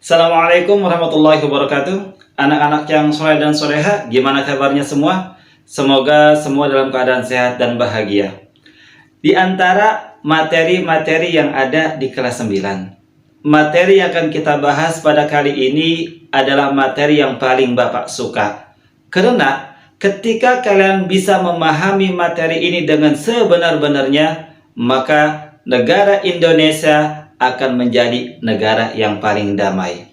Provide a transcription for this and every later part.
Assalamualaikum warahmatullahi wabarakatuh. Anak-anak yang soleh dan soleha, gimana kabarnya semua? Semoga semua dalam keadaan sehat dan bahagia. Di antara materi-materi yang ada di kelas 9, materi yang akan kita bahas pada kali ini adalah materi yang paling Bapak suka. Karena ketika kalian bisa memahami materi ini dengan sebenar-benarnya, maka negara Indonesia akan menjadi negara yang paling damai.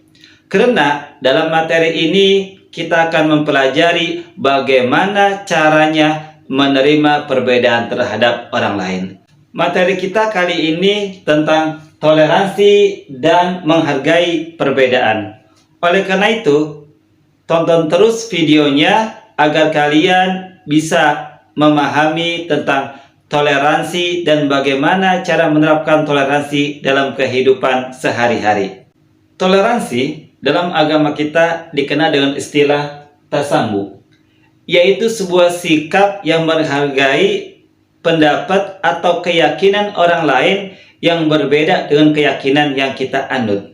Karena dalam materi ini kita akan mempelajari bagaimana caranya menerima perbedaan terhadap orang lain. Materi kita kali ini tentang toleransi dan menghargai perbedaan. Oleh karena itu, tonton terus videonya agar kalian bisa memahami tentang toleransi dan bagaimana cara menerapkan toleransi dalam kehidupan sehari-hari. Toleransi dalam agama kita dikenal dengan istilah tasamu, yaitu sebuah sikap yang menghargai pendapat atau keyakinan orang lain yang berbeda dengan keyakinan yang kita anut.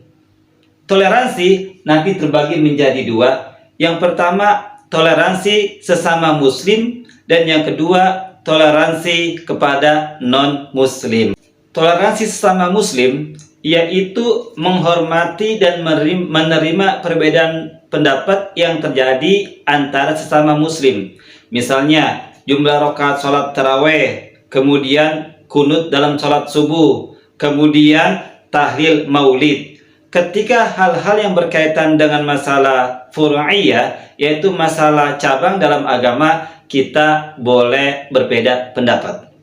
Toleransi nanti terbagi menjadi dua. Yang pertama, toleransi sesama muslim, dan yang kedua, toleransi kepada non-muslim. Toleransi sesama muslim yaitu menghormati dan menerima perbedaan pendapat yang terjadi antara sesama muslim. Misalnya jumlah rakaat sholat taraweh, kemudian kunut dalam sholat subuh, kemudian tahlil maulid. Ketika hal-hal yang berkaitan dengan masalah furu'iyah, yaitu masalah cabang dalam agama, kita boleh berbeda pendapat.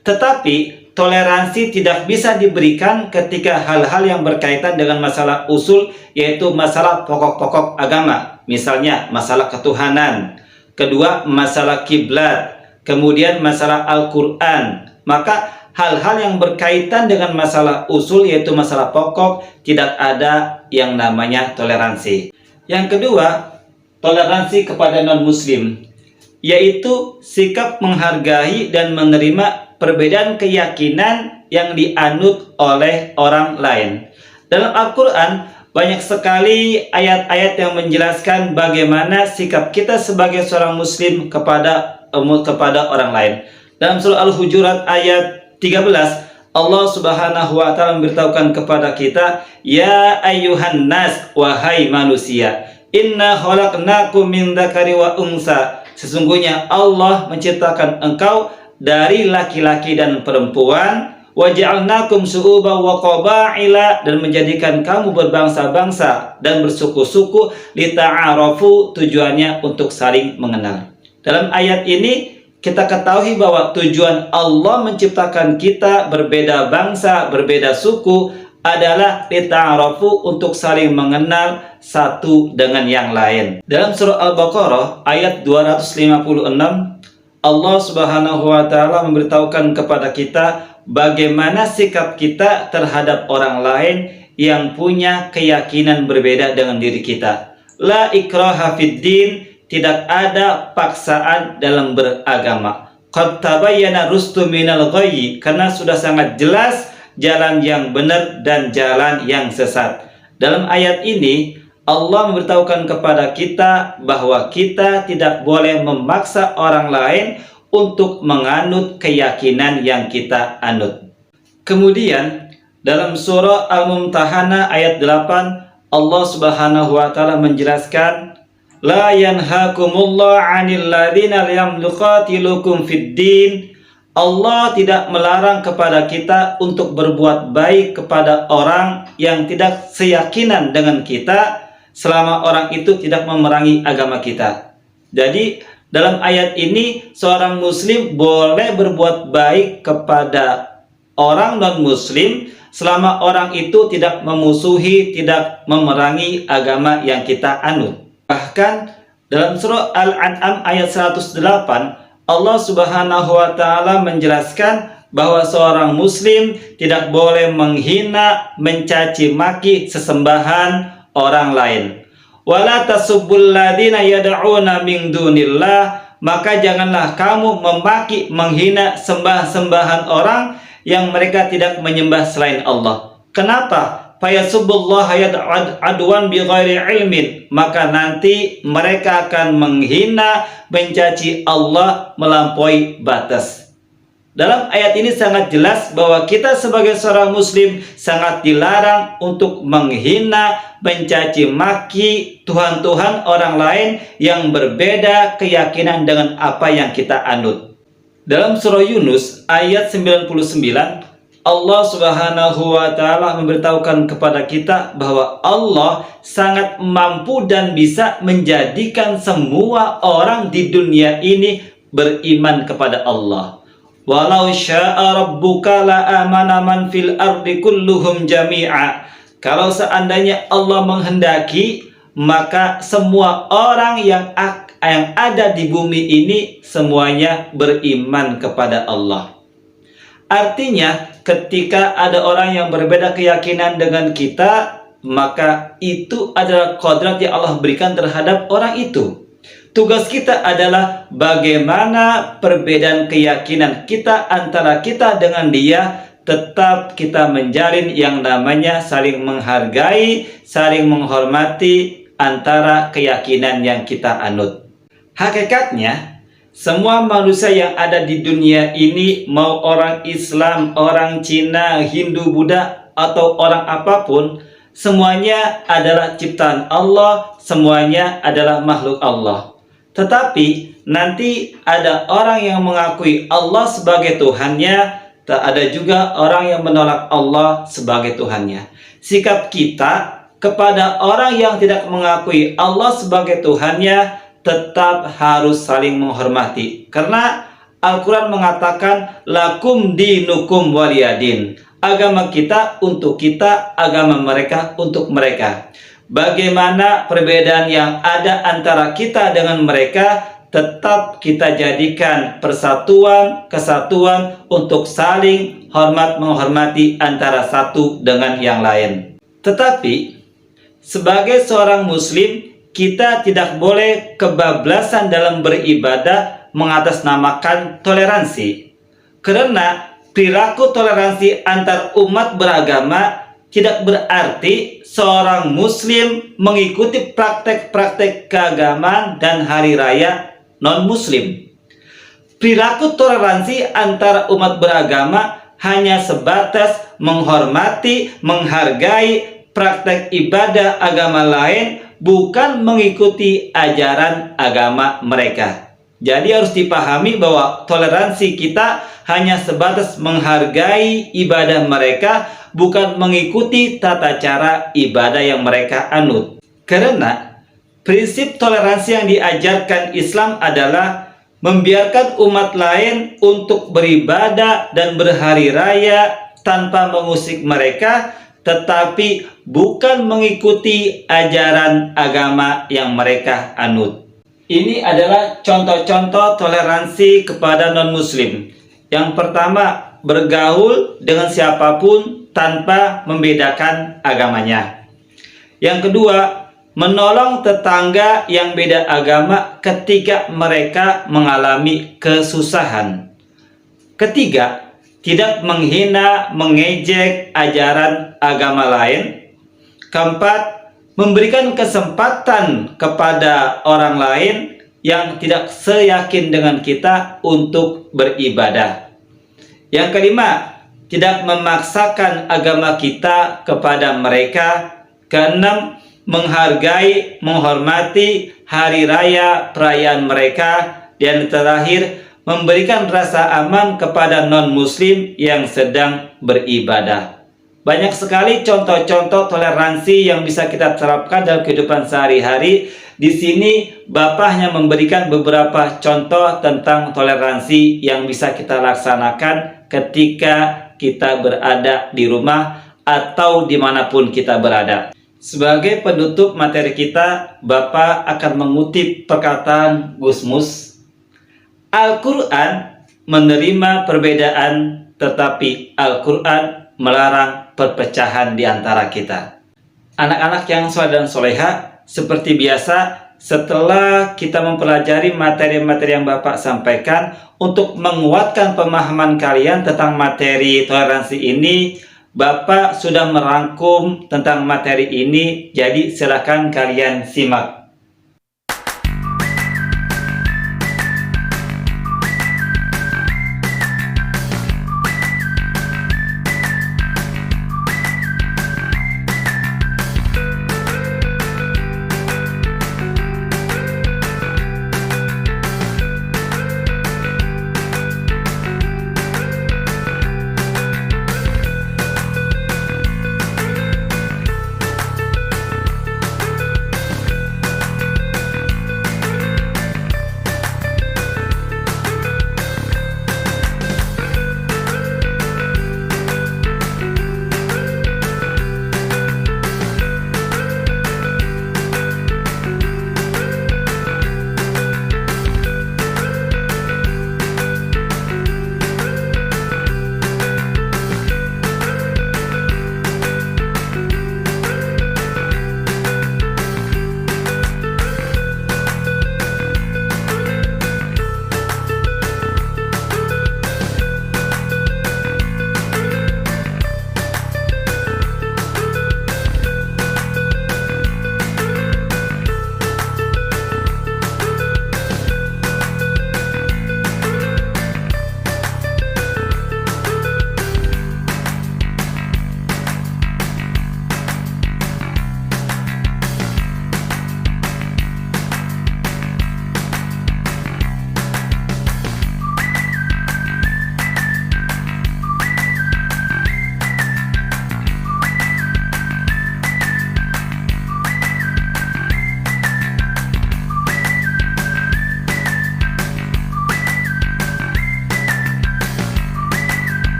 Tetapi toleransi tidak bisa diberikan ketika hal-hal yang berkaitan dengan masalah usul, yaitu masalah pokok-pokok agama. Misalnya masalah ketuhanan, kedua masalah kiblat, kemudian masalah Al-Quran. Maka hal-hal yang berkaitan dengan masalah usul, yaitu masalah pokok, tidak ada yang namanya toleransi. Yang kedua, toleransi kepada non-muslim, yaitu sikap menghargai dan menerima perbedaan keyakinan yang dianut oleh orang lain. Dalam Al-Quran banyak sekali ayat-ayat yang menjelaskan bagaimana sikap kita sebagai seorang muslim kepada orang lain. Dalam surah Al-Hujurat ayat 13, Allah Subhanahu wa Ta'ala memberitahukan kepada kita, "Ya ayyuhan nas, wahai manusia, inna khalaqnakum min dzakari wa unsa." Sesungguhnya Allah menciptakan engkau dari laki-laki dan perempuan, waja'alnakum syu'uban wa qaba'ila, dan menjadikan kamu berbangsa-bangsa dan bersuku-suku, lita'arafu, tujuannya untuk saling mengenal. Dalam ayat ini kita ketahui bahwa tujuan Allah menciptakan kita berbeda bangsa, berbeda suku adalah lita'arafu, untuk saling mengenal satu dengan yang lain. Dalam surah Al-Baqarah ayat 256, Allah Subhanahu wa Ta'ala memberitahukan kepada kita bagaimana sikap kita terhadap orang lain yang punya keyakinan berbeda dengan diri kita. La ikraha fid din, tidak ada paksaan dalam beragama. Qad tabayyana rusdu minal ghayyi, karena sudah sangat jelas jalan yang benar dan jalan yang sesat. Dalam ayat ini Allah memberitahukan kepada kita bahwa kita tidak boleh memaksa orang lain untuk menganut keyakinan yang kita anut. Kemudian dalam surah Al-Mumtahanah ayat 8, Allah Subhanahu wa Ta'ala menjelaskan, la yanhakumullahu 'anil ladzina lam yuqatilukum fid din. Allah tidak melarang kepada kita untuk berbuat baik kepada orang yang tidak seyakinan dengan kita, selama orang itu tidak memerangi agama kita. Jadi dalam ayat ini seorang muslim boleh berbuat baik kepada orang non-muslim selama orang itu tidak memusuhi, tidak memerangi agama yang kita anut. Bahkan dalam surah Al-An'am ayat 108, Allah Subhanahu wa Ta'ala menjelaskan bahwa seorang muslim tidak boleh menghina, mencaci maki sesembahan orang lain. Wala tasubbul ladzina yad'una min dunillah, maka janganlah kamu memaki, menghina sembah-sembahan orang yang mereka tidak menyembah selain Allah. Kenapa? fayasubbullaha adwan bighairi ilmin, maka nanti mereka akan menghina, mencaci Allah melampaui batas. Dalam ayat ini sangat jelas bahwa kita sebagai seorang muslim sangat dilarang untuk menghina, mencaci maki Tuhan-Tuhan orang lain yang berbeda keyakinan dengan apa yang kita anut. Dalam surah Yunus ayat 99, Allah Subhanahu wa Ta'ala memberitahukan kepada kita bahwa Allah sangat mampu dan bisa menjadikan semua orang di dunia ini beriman kepada Allah. Walau syaa rabbuka la amana man fil ardi kulluhum jami'a. Kalau seandainya Allah menghendaki, maka semua orang yang ada di bumi ini semuanya beriman kepada Allah. Artinya, ketika ada orang yang berbeda keyakinan dengan kita, maka itu adalah kodrat yang Allah berikan terhadap orang itu. Tugas kita adalah bagaimana perbedaan keyakinan kita antara kita dengan dia, tetap kita menjalin yang namanya saling menghargai, saling menghormati antara keyakinan yang kita anut. Hakikatnya, semua manusia yang ada di dunia ini, mau orang Islam, orang Cina, Hindu, Buddha, atau orang apapun, semuanya adalah ciptaan Allah, semuanya adalah makhluk Allah. Tetapi nanti ada orang yang mengakui Allah sebagai Tuhannya, tak ada juga orang yang menolak Allah sebagai Tuhannya. Sikap kita kepada orang yang tidak mengakui Allah sebagai Tuhannya tetap harus saling menghormati, karena Al-Quran mengatakan lakum dinukum waliyadin, agama kita untuk kita, agama mereka untuk mereka. Bagaimana perbedaan yang ada antara kita dengan mereka tetap kita jadikan persatuan, kesatuan untuk saling hormat menghormati antara satu dengan yang lain. Tetapi sebagai seorang muslim, kita tidak boleh kebablasan dalam beribadah mengatasnamakan toleransi. Karena perilaku toleransi antar umat beragama tidak berarti seorang muslim mengikuti praktek-praktek keagamaan dan hari raya non-muslim. Perilaku toleransi antar umat beragama hanya sebatas menghormati, menghargai praktek ibadah agama lain, bukan mengikuti ajaran agama mereka. Jadi harus dipahami bahwa toleransi kita hanya sebatas menghargai ibadah mereka, bukan mengikuti tata cara ibadah yang mereka anut. Karena prinsip toleransi yang diajarkan Islam adalah membiarkan umat lain untuk beribadah dan berhari raya tanpa mengusik mereka, tetapi bukan mengikuti ajaran agama yang mereka anut. Ini adalah contoh-contoh toleransi kepada non-muslim. Yang pertama, bergaul dengan siapapun tanpa membedakan agamanya. Yang kedua, menolong tetangga yang beda agama ketika mereka mengalami kesusahan. Ketiga, tidak menghina, mengejek ajaran agama lain. Keempat, memberikan kesempatan kepada orang lain yang tidak seyakin dengan kita untuk beribadah. Yang kelima, tidak memaksakan agama kita kepada mereka. Keenam, menghargai, menghormati hari raya perayaan mereka. Dan terakhir, memberikan rasa aman kepada non-muslim yang sedang beribadah. Banyak sekali contoh-contoh toleransi yang bisa kita terapkan dalam kehidupan sehari-hari. Di sini Bapak hanya memberikan beberapa contoh tentang toleransi yang bisa kita laksanakan ketika kita berada di rumah atau dimanapun kita berada. Sebagai penutup materi kita, Bapak akan mengutip perkataan Gus Mus. Al-Quran menerima perbedaan, tetapi Al-Quran melarang perpecahan di antara kita. Anak-anak yang soleh dan soleha, seperti biasa, setelah kita mempelajari materi-materi yang Bapak sampaikan, untuk menguatkan pemahaman kalian tentang materi toleransi ini, Bapak sudah merangkum tentang materi ini, jadi silakan kalian simak.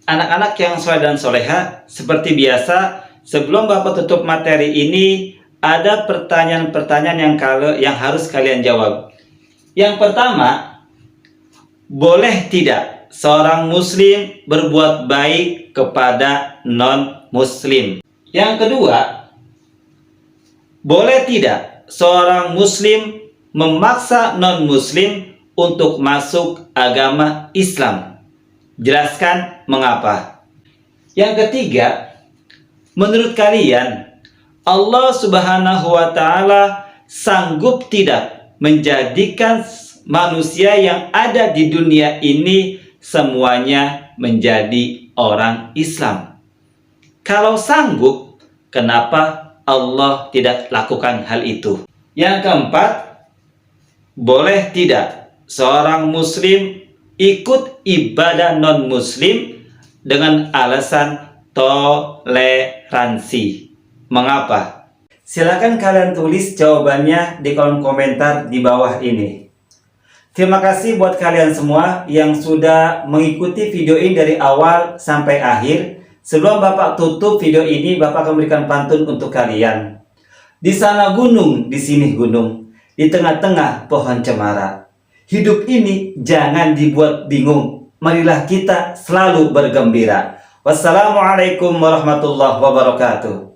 Anak-anak yang soleh dan soleha, seperti biasa, sebelum Bapak tutup materi ini, ada pertanyaan-pertanyaan yang harus kalian jawab. Yang pertama, boleh tidak seorang muslim berbuat baik kepada non-muslim? Yang kedua, boleh tidak seorang muslim memaksa non-muslim untuk masuk agama Islam? Jelaskan mengapa. Yang ketiga, menurut kalian Allah Subhanahu wa Ta'ala sanggup tidak menjadikan manusia yang ada di dunia ini semuanya menjadi orang Islam? Kalau sanggup, kenapa Allah tidak lakukan hal itu? Yang keempat, boleh tidak seorang muslim ikut ibadah non-muslim dengan alasan toleransi? Mengapa? Silakan kalian tulis jawabannya di kolom komentar di bawah ini. Terima kasih buat kalian semua yang sudah mengikuti video ini dari awal sampai akhir. Sebelum Bapak tutup video ini, Bapak akan memberikan pantun untuk kalian. Di sana gunung, di sini gunung, di tengah-tengah pohon cemara. Hidup ini jangan dibuat bingung. Marilah kita selalu bergembira. Wassalamualaikum warahmatullahi wabarakatuh.